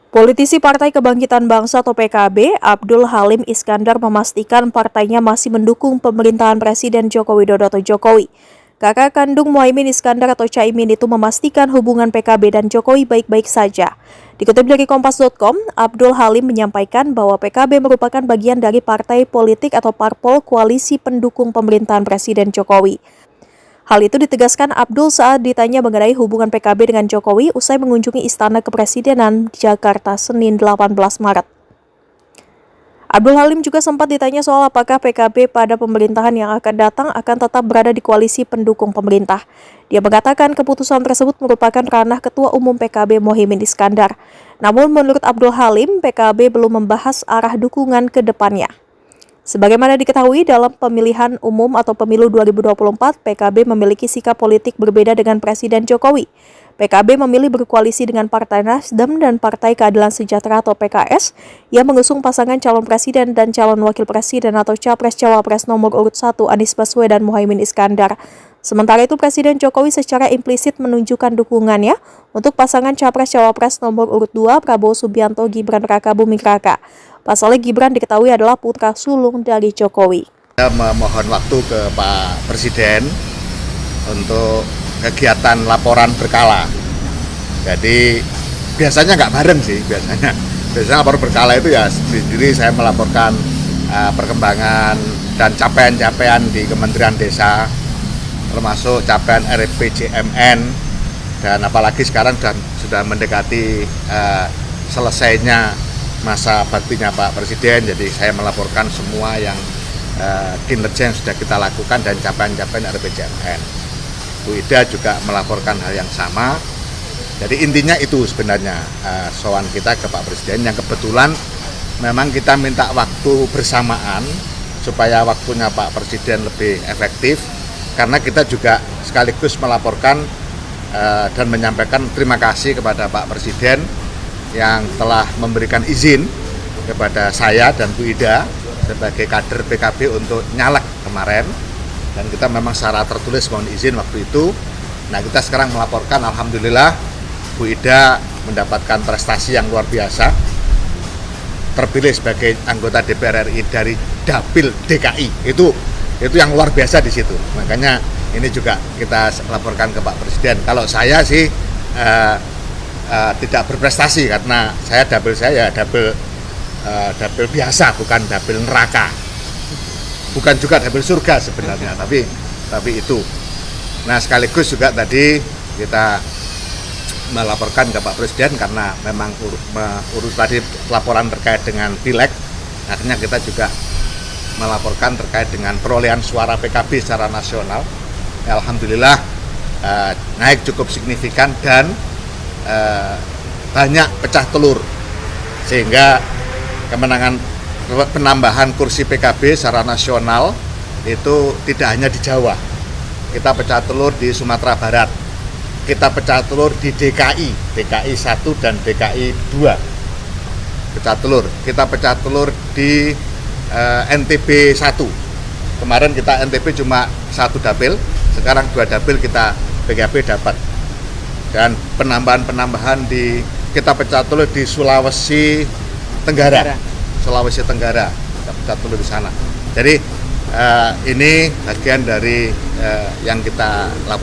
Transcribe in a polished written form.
Politisi Partai Kebangkitan Bangsa atau PKB, Abdul Halim Iskandar memastikan partainya masih mendukung pemerintahan Presiden Joko Widodo atau Jokowi. Kakak kandung Muhaimin Iskandar atau Caimin itu memastikan hubungan PKB dan Jokowi baik-baik saja. Dikutip dari Kompas.com, Abdul Halim menyampaikan bahwa PKB merupakan bagian dari partai politik atau parpol koalisi pendukung pemerintahan Presiden Jokowi. Hal itu ditegaskan Abdul saat ditanya mengenai hubungan PKB dengan Jokowi usai mengunjungi Istana Kepresidenan Jakarta Senin 18 Maret. Abdul Halim juga sempat ditanya soal apakah PKB pada pemerintahan yang akan datang akan tetap berada di koalisi pendukung pemerintah. Dia mengatakan keputusan tersebut merupakan ranah Ketua Umum PKB Muhaimin Iskandar. Namun menurut Abdul Halim, PKB belum membahas arah dukungan ke depannya. Sebagaimana diketahui dalam pemilihan umum atau pemilu 2024, PKB memiliki sikap politik berbeda dengan Presiden Jokowi. PKB memilih berkoalisi dengan Partai Nasdem dan Partai Keadilan Sejahtera atau PKS yang mengusung pasangan calon presiden dan calon wakil presiden atau Capres-Cawapres nomor urut 1 Anies Baswedan Muhaimin Iskandar. Sementara itu Presiden Jokowi secara implisit menunjukkan dukungannya untuk pasangan Capres-Cawapres nomor urut 2 Prabowo Subianto Gibran Rakabuming Raka. Pasalnya Gibran diketahui adalah putra sulung dari Jokowi. Saya memohon waktu ke Pak Presiden untuk kegiatan laporan berkala. Jadi biasanya nggak bareng sih, biasanya laporan berkala itu ya sendiri saya melaporkan perkembangan dan capaian-capaian di Kementerian Desa, termasuk capaian RPJMN, dan apalagi sekarang sudah mendekati selesainya masa baktinya Pak Presiden, jadi saya melaporkan semua yang kinerja yang sudah kita lakukan dan capaian-capaian RPJMN. Bu Ida juga melaporkan hal yang sama. Jadi intinya itu sebenarnya soal kita ke Pak Presiden yang kebetulan memang kita minta waktu bersamaan supaya waktunya Pak Presiden lebih efektif, karena kita juga sekaligus melaporkan dan menyampaikan terima kasih kepada Pak Presiden yang telah memberikan izin kepada saya dan Bu Ida sebagai kader PKB untuk nyalek kemarin, dan kita memang secara tertulis mohon izin waktu itu. Nah, kita sekarang melaporkan alhamdulillah Bu Ida mendapatkan prestasi yang luar biasa, terpilih sebagai anggota DPR RI dari Dapil DKI. Itu yang luar biasa di situ. Makanya ini juga kita laporkan ke Pak Presiden. Kalau saya sih tidak berprestasi, karena dapil saya dapil biasa, bukan dapil neraka, bukan juga dapil surga sebenarnya, tapi itu. Nah, sekaligus juga tadi kita melaporkan ke Pak Presiden karena memang urus tadi laporan terkait dengan pileg, akhirnya kita juga melaporkan terkait dengan perolehan suara PKB secara nasional. Alhamdulillah naik cukup signifikan dan banyak pecah telur, sehingga penambahan kursi PKB secara nasional itu tidak hanya di Jawa. Kita pecah telur di Sumatera Barat, kita pecah telur di DKI 1 dan DKI 2 pecah telur, kita pecah telur di NTB 1. Kemarin kita NTB cuma 1 dapil, sekarang 2 dapil kita PKB dapat. Dan penambahan kita pecah telur di Sulawesi Tenggara, kita pecah telur di sana. Jadi ini bagian dari yang kita lakukan.